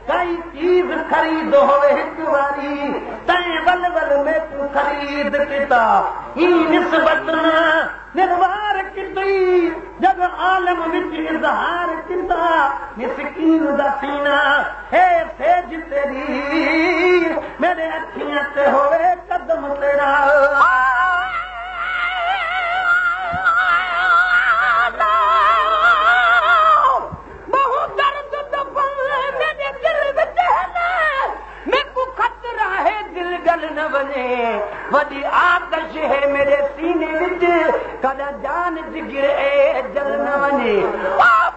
कई चीज खरीदो एक बारी तैं वल वल में तू खरीद किता ही निस्बत निर्वार किती जब आलम विच इजहार किता मिस्कीन दा सीना है सेज तेरी मेरे अखियां ते होवे कदम तेरा वॾी आतश है मेरे सीने विच कदा जान जिगरे जल न वञे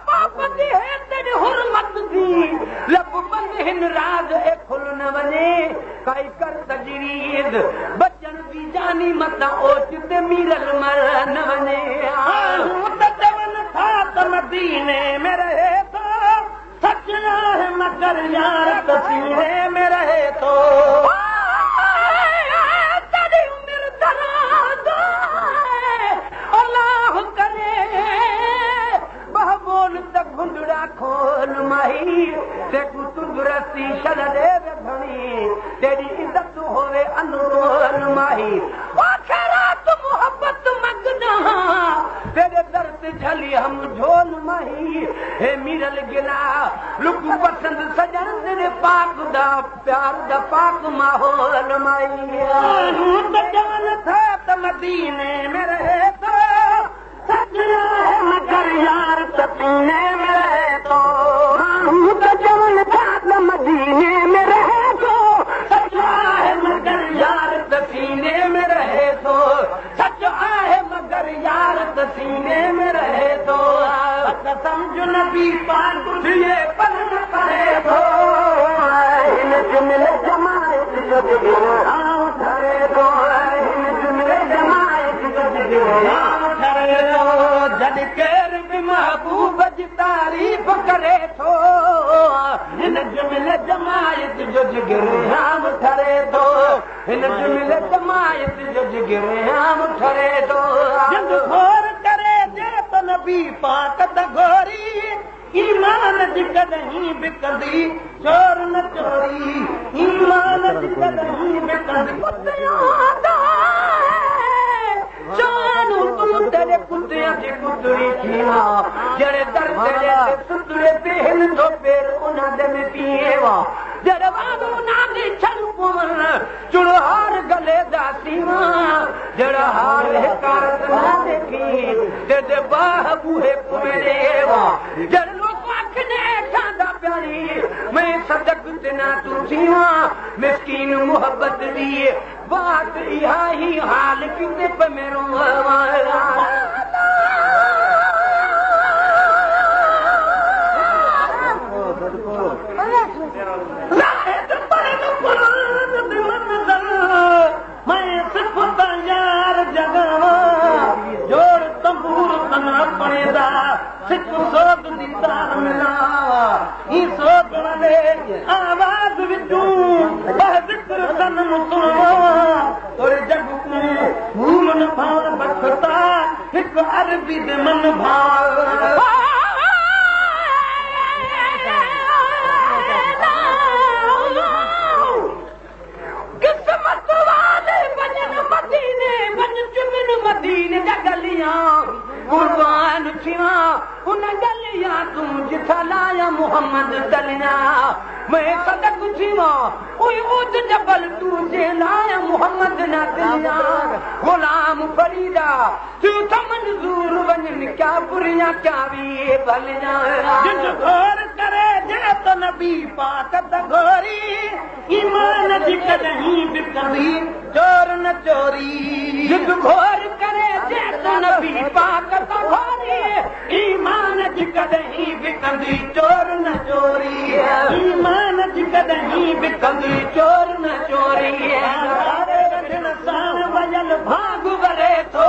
पापती है तेरी हुरमत दी लब बंद हिन राज ए खुल न वञे काई कर तजरीद बचन दी जानी मत ओच ते मीरल मर न वञे तवन था त मदीने में रहे तो सच है मगर यार तसीने में रहे तो खोल माही तेकू तंदुरुस्ती शल दे घणी तेरी इज्जत होवे अनमोल माही आखिरत मोहब्बत मगना तेरे दर्द झली हम झोल माही हे मिरल गिला लुक पसंद सजन तेरे पाक दा प्यार दा पाक माहौल माही तो जान था त मदीने में रहे तो सजना है मगर यार सपने में रहे तो जवन था त मदीने में रहे तो सचा है मगर यार सीने में रहे तो सच है मगर यार सीने में रहे तो समझ नबी पाक ये पर न करे तो इन जुमले जमात जो गिराओ धरे तो इन जुमले जमात जो गिराओ धरे तो जद केर भी महबूब जी तारीफ करे तो इन जुमले जमात जो गिराओ धरे तो इन जुमले जमात जो गिराओ धरे तो जद घोर करे जे तो नबी पाक त घोरी ईमान जी कदहीं बिकंदी चोर न चोरी ईमान जी कदहीं बिकंदी जानू तू तेरे कुत्तियां जी कुतरी थीवा जड़े दर्द जे सुतरे पहन तो पेर उन्हां दे में पीवा जड़े वादो ना दे छल पुमन चुड़हार गले दा सीवा जड़ा हार है कारत ना देखी ते दे बाह बूहे पुमेवा जड़ लोग आखने खांदा प्यारी मैं सदक ना तू सीवा मिस्कीन मोहब्बत दी बात इहा ही हाल किते पे मेरो वाला मैं सिर्फ यार जगवा जोड़ तंबूर तना पड़ेदा सिख सोच दीदार मिलावा ई सोच वाले आवाज विचू जिक्र सन मुसलवा और जग को भूल न भाव बखता एक अरबी दे मन भाव किस्मत वाले बजन मदीने बन चुमन मदीने गलियां कुर्बान थिया उन गलियां तुम जिथा लाया मोहम्मद दलिया मैं सदक थिया ओए उज जबल तू जे लाया मोहम्मद ना दलिया गुलाम फरीदा तू त मंजूर वजन क्या बुरियां क्या भी भलियां जिस घोर करे जे तो नबी पाक त घोरी ईमान जी कदहीं बिकंदी चोर न चोरी जिस घोर करे जे तो नबी पाक त घोरी ईमान जी कदहीं बिकंदी चोर न चोरी ईमान जी कदहीं बिकंदी चोर न चोरी साण वजल भाग वरे थो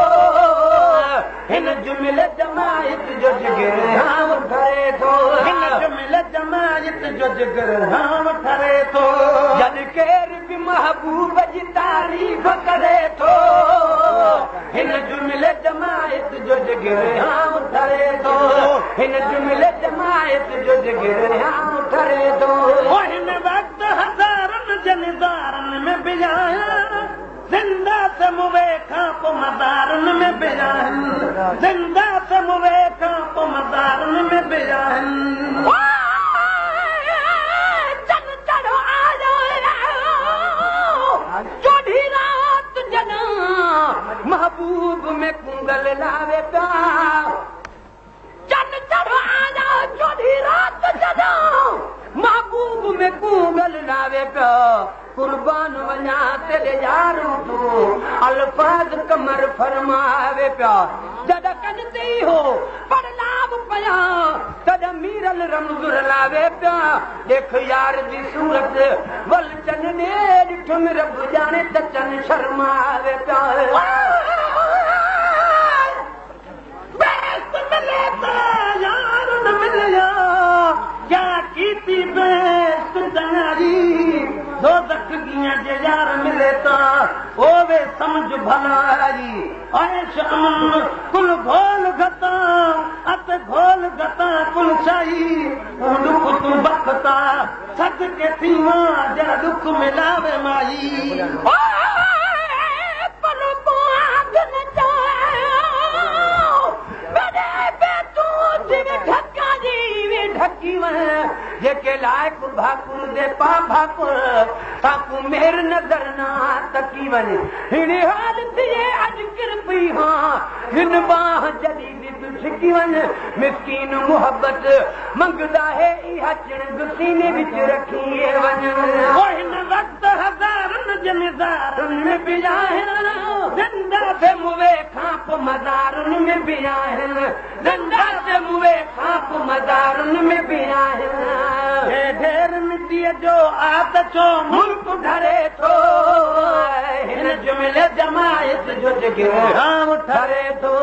हिन जुमिल जमायत जो जिगर हाम करे थो हिन जुमिल जमायत जो जिगर हाम करे थो जद केर भी महबूब जी तारीफ करे थो हिन जुमिले जमायत जो जिगरियां ठरे थो हिन जुमिले जमायत जो जिगरियां ठरे थो हिन वक्त हज़ारनि जनिदारनि में बिजाया ज़िंदा से मुवे खां पोइ मज़ारनि में बिजाहिनि ज़िंदा से मुवे खां पोइ मज़ारनि में बिजाहिनि महबूब में कुंगल लावे प्या चंद चढ़वाना चोरी रात जदा महबूब में कुंगल लावे प्या कुर्बान वञा तेरे यारो तू अल्फाज कमर फरमावे प्या जद कनती हो पर लाभ पया तद मीरल रमज़ुर लावे प्या देख यार जी सूरत वल चन ने ॾिठो मेरे रब जाने त चन शर्मावे प्या बेस्त मिले त यार न मिलिया क्या कीती बेस्त तयारी दो दखियां जे यार मिले ता ओवे समझ भलाई ऐश अमन कुल घोल गता अत घोल गता कुल शाही दुख तू बखता सद के थीवा जरा दुख मिलावे माई पर बाग न जाओ मेरे बेटू जिवे ढक्का जी वे ढक्की वे जेके लायक भाकुर दे पा भाकुर ताकू मेर नजर ना तकी वने हिन हालत ये अज किरपी हां हिन बाह जदी भी छिकी वने मिस्कीन मोहब्बत मंगदा है इहा चिण गुसीने विच रखी वने ओ हिन वक्त हज़ारन जनिदारन में बिजाहिन जिंदा से मुवे खां पोइ मज़ारन में बिजाहिन जिंदा से मुवे खां पोइ मज़ारन में बिजाहिन ढेर मिटीअ जो आत छो मुल्क ढरे थो हिन जुमिले जमायत जो जिगरियां ठरे थो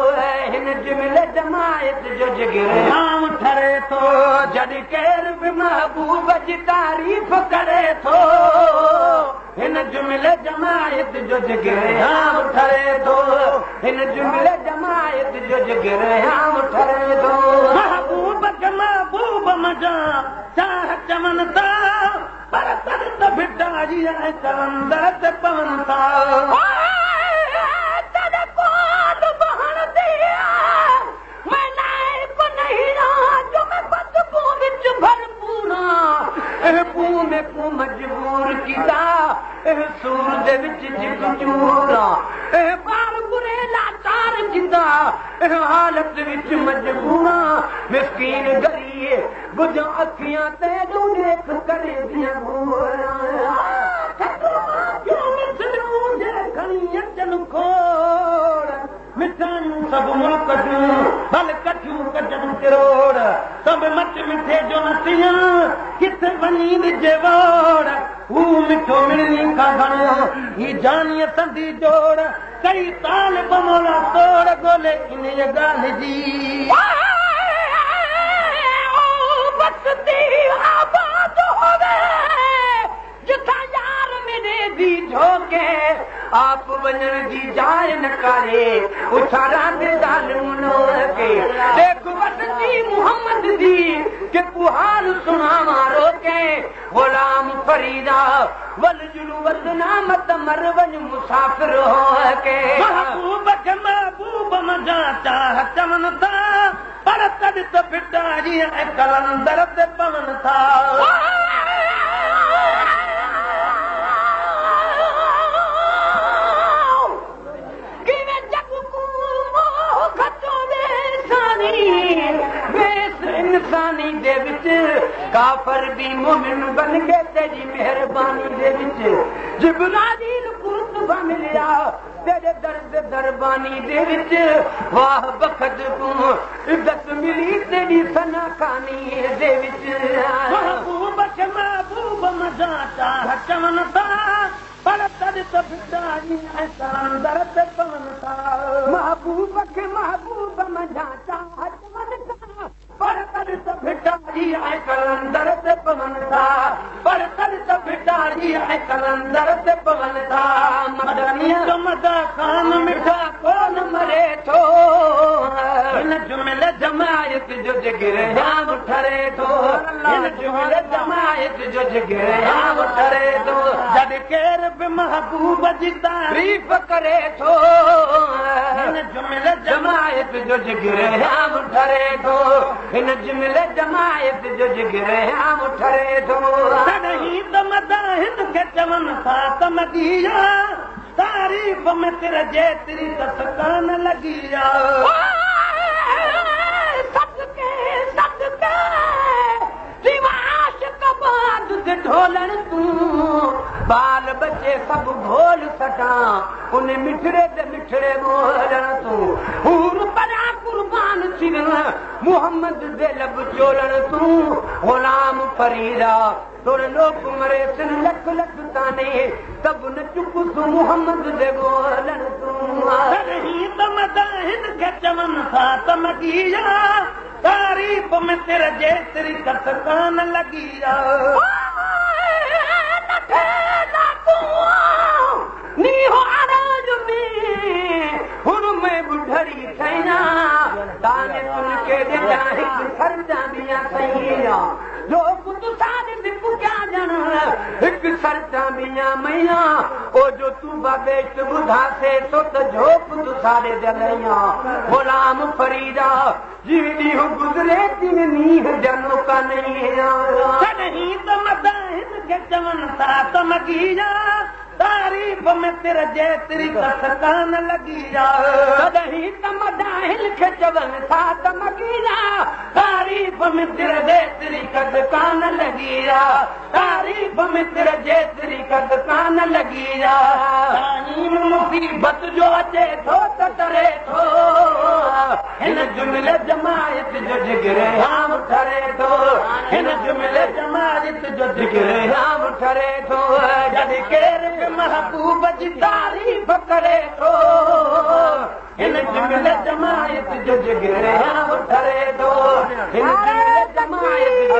हिन जुमिले जमायत जो जिगरियां ठरे थो जॾहिं केर बि महबूब जी तारीफ़ करे थो हिन जुमिले जमायत जो जिगरियां ठरे थो हिन जुमिले जमायत जो जिगरियां ठरे थो महबूब खे महबूब मजा चाह चमन था पर तड़त भिटा जी ऐं कलंदर ते पवन था तड़ कोन बहण दिया मैं नाइब नहीं रहा जो मैं बदबू विच भरपूरा पू में को मजबूर कीता सूर दे विच जिग चूरा बार बुरे लाचार जिंदा हालत विच मजबूरा मिस्कीन गरीए बुझ अखियां ते देख करे दिया गोरा मिठाइयूं सभु मुल्क जूं भल कठियूं कजनि किरोड़ सभु मच मिठे जो न थियनि किथे वञी ॾिजे वोड़ हू मिठो मिलनी खां घणो ही जानीअ संदी जोड़ कई साल बमोला तोड़ ॻोल्हे इन ॻाल्हि जी बसती आबाद होवे जिथां यार मेरे दी झोके आप वञण जी जाइ न करे उछारा दे ज़ालिम के देख वसती मुहम्मद जी के पुहार सुनावा रोके गुलाम फरीदा वल जुलू वसना मत मरवन मुसाफिर हो के महबूब के महबूब मजा चाह चमन था पर तड़ तो फिटा जी ऐं कलंदर ते पवन था इंसानी दे विच काफर भी मोमिन बन के तेरी मेहरबानी दे विच जिब्राइल कुर्तबा मिलिया तेरे दर्द दरबानी दे विच वाह बखत तू इज्जत मिली तेरी सना खानी दे विच महबूब के महबूब मजा चाह चमन था पर तड़ तो भिटाई ऐं कलंदर ते पवन था महबूब के महबूब मजा चाह चमन था पर तड़ तो भिटाई भिटारी ऐं कलंदर ते पवन था पर तॾहिं त भिटारी ऐं कलंदर ते पवन था मदनीअ जो मदा खान मिठा कोन मरे थो हिन जुमिल जमायत जो जिगर याम ठरे थो हिन जुमिल जमायत जो जिगर याम ठरे थो जॾहिं केर बि महबूब जी तारीफ़ करे थो हिन जुमिल जमायत जो जिगर याम ठरे थो हिन जुमिल जमायत जो जिगर याम ठरे थो तॾहिं त मदाहिन खे चवनि था त मदीया तारीफ़ में तिर जेतिरी त सकान लॻी ढोलण तूं बाल बचे सभु भोल सटां उन मिठड़े ते मिठड़े मोहलण तूं हूर परा कुर्बान थियण मोहम्मद दे लब चोलण तूं गुलाम फरीदा तोरे लोक मरे सिन लख लख ताने सभु न चुप तूं मोहम्मद दे ॻोल्हण तूं तॾहिं त मदाहिन खे चवनि था त मदीया तारीफ़ में तिर जेतिरी कथ कान लॻी नीहो आराज में हुन में बुढ़ड़ी सैना ताने तुनके ॾिठा हिकु सरजा बिया सैया लोग तूं सारे दिप क्या ॼण हिकु सरजा बिया मैया ओ जो तूं बेस्ट ॿुधासे सो त झोप तूं सारे जलैया गुलाम फरीदा जी ॾींहुं गुज़रे तीन नीह जनो कान्हे तॾहिं त मदाहिन खे चवनि था त मदीया तारीफ़ में तिर जेतिरी कथ कान लॻी तॾहिं त मदाहिन खे चवनि था त मदीया तारीफ़ में तिर जेतिरी कथ कान लॻी तारीफ़ में तिर जेतिरी कथ कान लॻी मुसीबत जो अचे थो त तरे थो हिन जुमिल जमायत जो जिगर याम ठरे थो हिन जुमिल जमायत जो जिगर याम ठरे थो जॾहिं केर महबूब जी तारीफ़ करे थो हिन जुमिल जमायत जो जिगर याम ठरे थो हिन जुमिल जमायत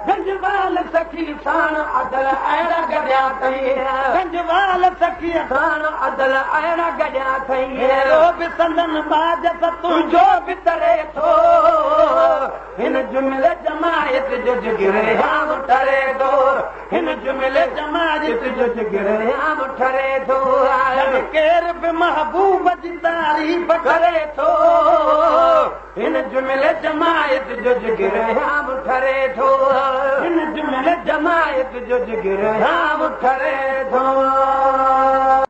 गंजवाल सखी साण अदल अहिड़ा गॾिया अथई गंजवाल सखी साण अदल अहिड़ा गॾिया अथई बि संदन बाज तुंहिंजो बि तरे थो हिन जुमिल जमायत जो जिगर याम ठरे थो हिन जुमिल जमायत जो जिगर याम ठरे थो केर बि महबूब जी तारीफ़ करे थो हिन जुमिल जमायत जो जिगर याम ठरे थो हिन जुमिल जमायत जो जिगर याम ठरे थो